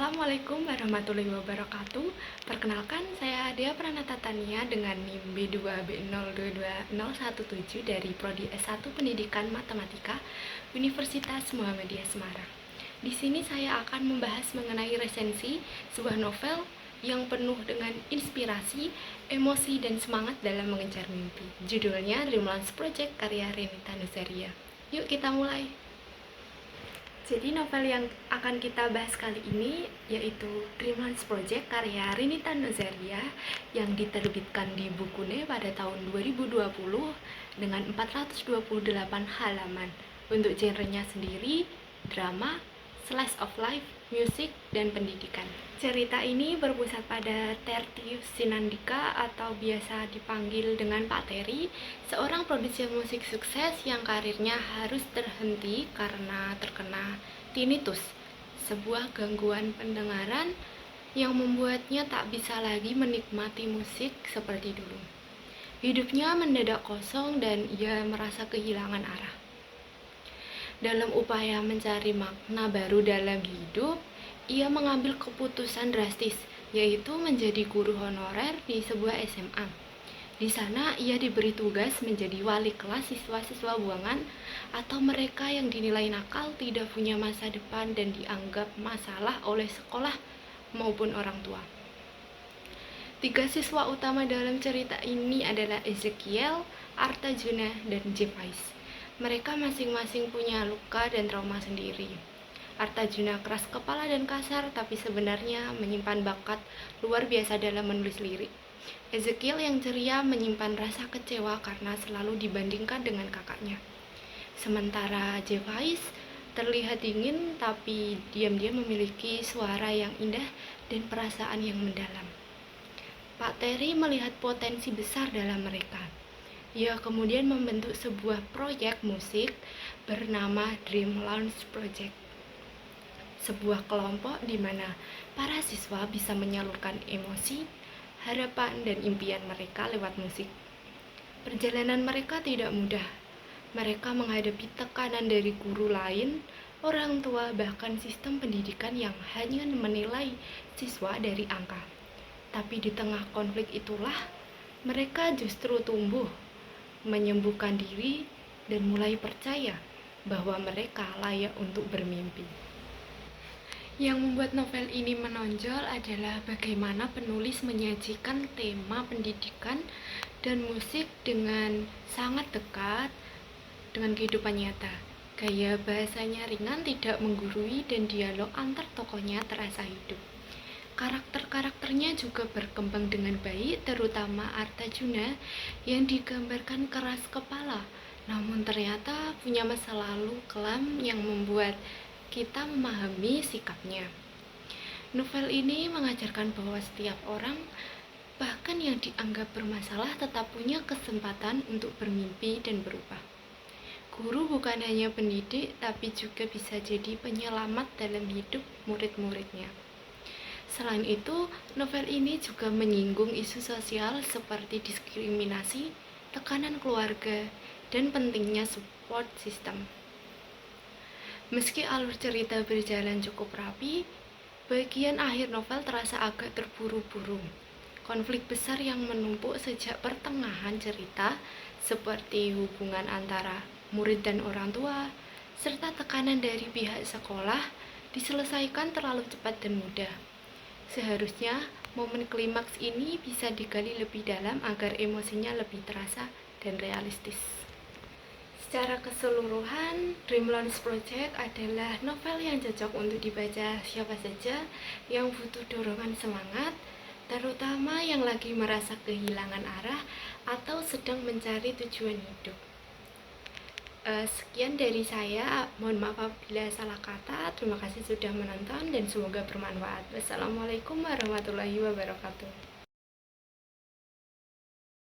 Assalamualaikum warahmatullahi wabarakatuh. Perkenalkan, saya Dea Pranata Tania dengan NIM B2B022017 dari Prodi S1 Pendidikan Matematika Universitas Muhammadiyah Semarang. Di sini saya akan membahas mengenai resensi sebuah novel yang penuh dengan inspirasi, emosi, dan semangat dalam mengejar mimpi. Judulnya Dreamlands Project karya Renita Nuzaria. Yuk kita mulai. Jadi novel yang akan kita bahas kali ini yaitu Dreamlands Project karya Renita Nuzaria yang diterbitkan di Bukune pada tahun 2020 dengan 428 halaman. Untuk genrenya sendiri, drama, slice of life, musik, dan pendidikan. Cerita ini berpusat pada Tertius Sinandika atau biasa dipanggil dengan Pak Terry, seorang produser musik sukses yang karirnya harus terhenti karena terkena tinnitus, sebuah gangguan pendengaran yang membuatnya tak bisa lagi menikmati musik seperti dulu. Hidupnya mendadak kosong dan ia merasa kehilangan arah. Dalam upaya mencari makna baru dalam hidup, ia mengambil keputusan drastis, yaitu menjadi guru honorer di sebuah SMA. Di sana, ia diberi tugas menjadi wali kelas siswa-siswa buangan atau mereka yang dinilai nakal, tidak punya masa depan, dan dianggap masalah oleh sekolah maupun orang tua. 3 siswa utama dalam cerita ini adalah Ezekiel, Artajuna, dan Jepais. Mereka masing-masing punya luka dan trauma sendiri. Artajuna keras kepala dan kasar, tapi sebenarnya menyimpan bakat luar biasa dalam menulis lirik. Ezekiel yang ceria menyimpan rasa kecewa karena selalu dibandingkan dengan kakaknya. Sementara Jepais terlihat dingin, tapi diam-diam memiliki suara yang indah dan perasaan yang mendalam. Pak Terry melihat potensi besar dalam mereka. Ia kemudian membentuk sebuah proyek musik bernama Dreamlands Project. Sebuah kelompok di mana para siswa bisa menyalurkan emosi, harapan, dan impian mereka lewat musik. Perjalanan mereka tidak mudah. Mereka menghadapi tekanan dari guru lain, orang tua, bahkan sistem pendidikan yang hanya menilai siswa dari angka. Tapi di tengah konflik itulah mereka justru tumbuh, menyembuhkan diri, dan mulai percaya bahwa mereka layak untuk bermimpi. Yang membuat novel ini menonjol adalah bagaimana penulis menyajikan tema pendidikan dan musik dengan sangat dekat dengan kehidupan nyata. Gaya bahasanya ringan, tidak menggurui, dan dialog antar tokohnya terasa hidup. Karakter-karakternya juga berkembang dengan baik, terutama Artajuna yang digambarkan keras kepala, namun ternyata punya masa lalu kelam yang membuat kita memahami sikapnya. Novel ini mengajarkan bahwa setiap orang, bahkan yang dianggap bermasalah, tetap punya kesempatan untuk bermimpi dan berubah. Guru bukan hanya pendidik, tapi juga bisa jadi penyelamat dalam hidup murid-muridnya. Selain itu, novel ini juga menyinggung isu sosial seperti diskriminasi, tekanan keluarga, dan pentingnya support system. Meski alur cerita berjalan cukup rapi, bagian akhir novel terasa agak terburu-buru. Konflik besar yang menumpuk sejak pertengahan cerita, seperti hubungan antara murid dan orang tua, serta tekanan dari pihak sekolah, diselesaikan terlalu cepat dan mudah. Seharusnya momen klimaks ini bisa digali lebih dalam agar emosinya lebih terasa dan realistis. Secara keseluruhan, Dreamlands Project adalah novel yang cocok untuk dibaca siapa saja yang butuh dorongan semangat, terutama yang lagi merasa kehilangan arah atau sedang mencari tujuan hidup. Sekian dari saya, mohon maaf apabila salah kata. Terima kasih sudah menonton dan semoga bermanfaat. Wassalamualaikum warahmatullahi wabarakatuh.